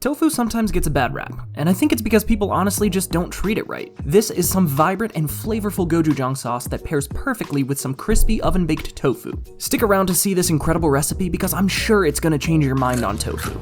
Tofu sometimes gets a bad rap, and I think it's because people honestly just don't treat it right. This is some vibrant and flavorful gochujang sauce that pairs perfectly with some crispy oven-baked tofu. Stick around to see this incredible recipe because I'm sure it's gonna change your mind on tofu.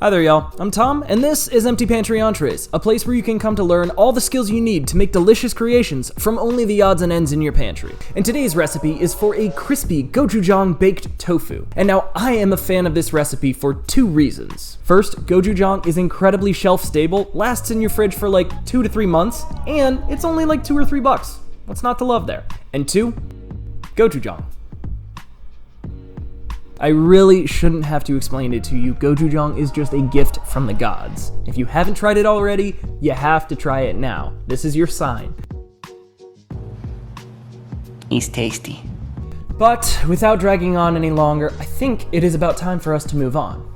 Hi there y'all, I'm Tom, and this is Empty Pantry Entrees, a place where you can come to learn all the skills you need to make delicious creations from only the odds and ends in your pantry. And today's recipe is for a crispy gochujang baked tofu. And now I am a fan of this recipe for two reasons. First, gochujang is incredibly shelf stable, lasts in your fridge for like 2 to 3 months, and it's only like $2 or $3. What's not to love there? And two, gochujang. I really shouldn't have to explain it to you. Gochujang is just a gift from the gods. If you haven't tried it already, you have to try it now. This is your sign. It's tasty. But without dragging on any longer, I think it is about time for us to move on.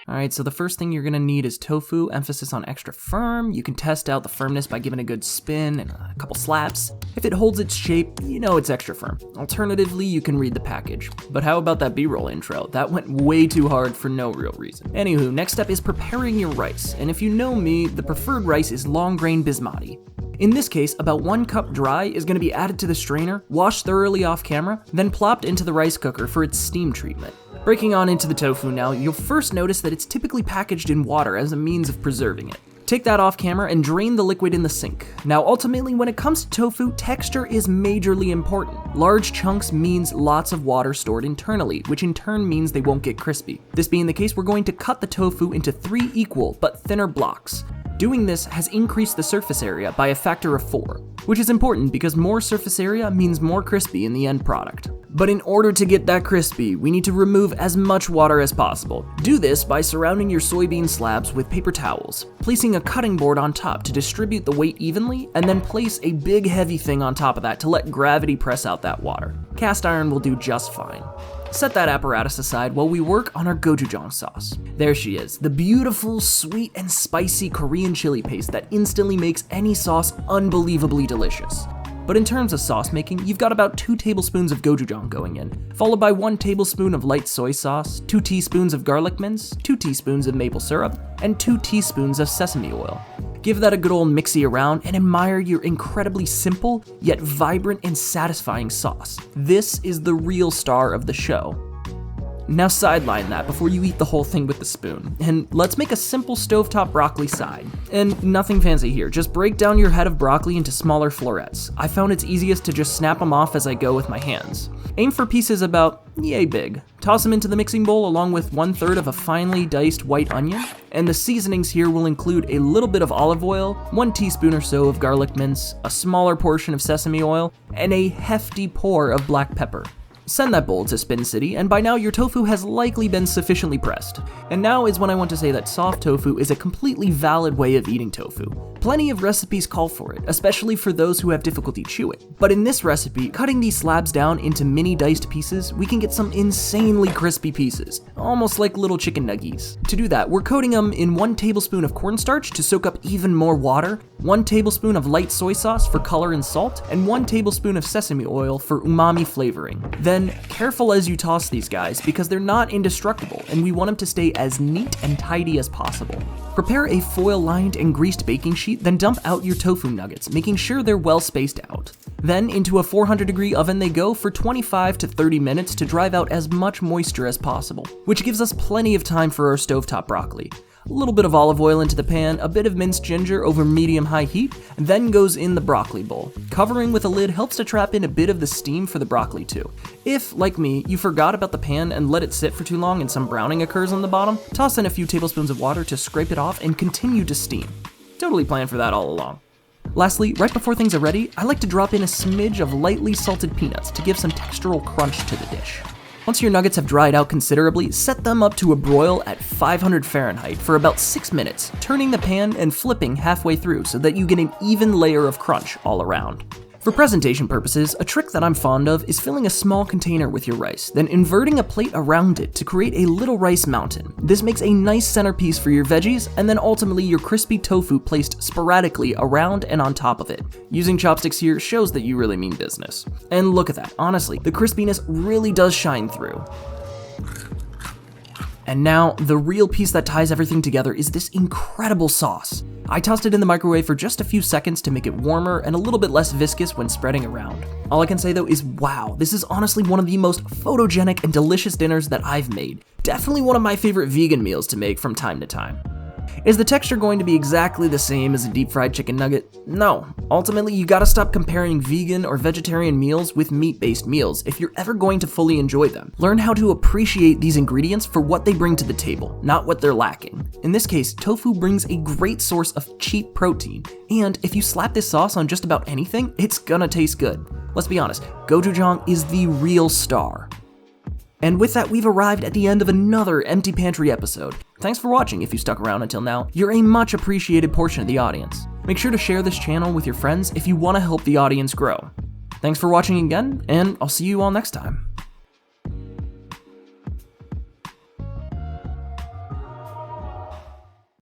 Alright, so the first thing you're gonna need is tofu, emphasis on extra firm. You can test out the firmness by giving a good spin and a couple slaps. If it holds its shape, you know it's extra firm. Alternatively, you can read the package. But how about that B-roll intro? That went way too hard for no real reason. Anywho, next step is preparing your rice. And if you know me, the preferred rice is long grain basmati. In this case, about 1 cup dry is going to be added to the strainer, washed thoroughly off camera, then plopped into the rice cooker for its steam treatment. Breaking on into the tofu now, you'll first notice that it's typically packaged in water as a means of preserving it. Take that off camera and drain the liquid in the sink. Now ultimately, when it comes to tofu, texture is majorly important. Large chunks means lots of water stored internally, which in turn means they won't get crispy. This being the case, we're going to cut the tofu into 3 equal but thinner blocks. Doing this has increased the surface area by a factor of 4, which is important because more surface area means more crispy in the end product. But in order to get that crispy, we need to remove as much water as possible. Do this by surrounding your soybean slabs with paper towels, placing a cutting board on top to distribute the weight evenly, and then place a big heavy thing on top of that to let gravity press out that water. Cast iron will do just fine. Set that apparatus aside while we work on our gochujang sauce. There she is, the beautiful, sweet, and spicy Korean chili paste that instantly makes any sauce unbelievably delicious. But in terms of sauce making, you've got about 2 tablespoons of gochujang going in, followed by 1 tablespoon of light soy sauce, 2 teaspoons of garlic mince, 2 teaspoons of maple syrup, and 2 teaspoons of sesame oil. Give that a good old mixy around and admire your incredibly simple, yet vibrant and satisfying sauce. This is the real star of the show. Now sideline that before you eat the whole thing with the spoon, and let's make a simple stovetop broccoli side. And nothing fancy here, just break down your head of broccoli into smaller florets. I found it's easiest to just snap them off as I go with my hands. Aim for pieces about yay big. Toss them into the mixing bowl along with 1/3 of a finely diced white onion, and the seasonings here will include a little bit of olive oil, 1 teaspoon or so of garlic mince, a smaller portion of sesame oil, and a hefty pour of black pepper. Send that bowl to Spin City, and by now your tofu has likely been sufficiently pressed. And now is when I want to say that soft tofu is a completely valid way of eating tofu. Plenty of recipes call for it, especially for those who have difficulty chewing. But in this recipe, cutting these slabs down into mini diced pieces, we can get some insanely crispy pieces, almost like little chicken nuggies. To do that, we're coating them in 1 tablespoon of cornstarch to soak up even more water, 1 tablespoon of light soy sauce for color and salt, and 1 tablespoon of sesame oil for umami flavoring. Then, careful as you toss these guys because they're not indestructible and we want them to stay as neat and tidy as possible. Prepare a foil-lined and greased baking sheet, then dump out your tofu nuggets, making sure they're well spaced out. Then into a 400-degree oven they go for 25 to 30 minutes to drive out as much moisture as possible, which gives us plenty of time for our stovetop broccoli. A little bit of olive oil into the pan, a bit of minced ginger over medium-high heat, and then goes in the broccoli bowl. Covering with a lid helps to trap in a bit of the steam for the broccoli too. If, like me, you forgot about the pan and let it sit for too long and some browning occurs on the bottom, toss in a few tablespoons of water to scrape it off and continue to steam. Totally planned for that all along. Lastly, right before things are ready, I like to drop in a smidge of lightly salted peanuts to give some textural crunch to the dish. Once your nuggets have dried out considerably, set them up to a broil at 500 Fahrenheit for about 6 minutes, turning the pan and flipping halfway through so that you get an even layer of crunch all around. For presentation purposes, a trick that I'm fond of is filling a small container with your rice, then inverting a plate around it to create a little rice mountain. This makes a nice centerpiece for your veggies, and then ultimately your crispy tofu placed sporadically around and on top of it. Using chopsticks here shows that you really mean business. And look at that, honestly, the crispiness really does shine through. And now, the real piece that ties everything together is this incredible sauce. I tossed it in the microwave for just a few seconds to make it warmer and a little bit less viscous when spreading around. All I can say though is wow, this is honestly one of the most photogenic and delicious dinners that I've made. Definitely one of my favorite vegan meals to make from time to time. Is the texture going to be exactly the same as a deep fried chicken nugget? No. Ultimately, you gotta stop comparing vegan or vegetarian meals with meat-based meals if you're ever going to fully enjoy them. Learn how to appreciate these ingredients for what they bring to the table, not what they're lacking. In this case, tofu brings a great source of cheap protein, and if you slap this sauce on just about anything, it's gonna taste good. Let's be honest, gochujang is the real star. And with that, we've arrived at the end of another Empty Pantry episode. Thanks for watching if you stuck around until now. You're a much appreciated portion of the audience. Make sure to share this channel with your friends if you want to help the audience grow. Thanks for watching again, and I'll see you all next time.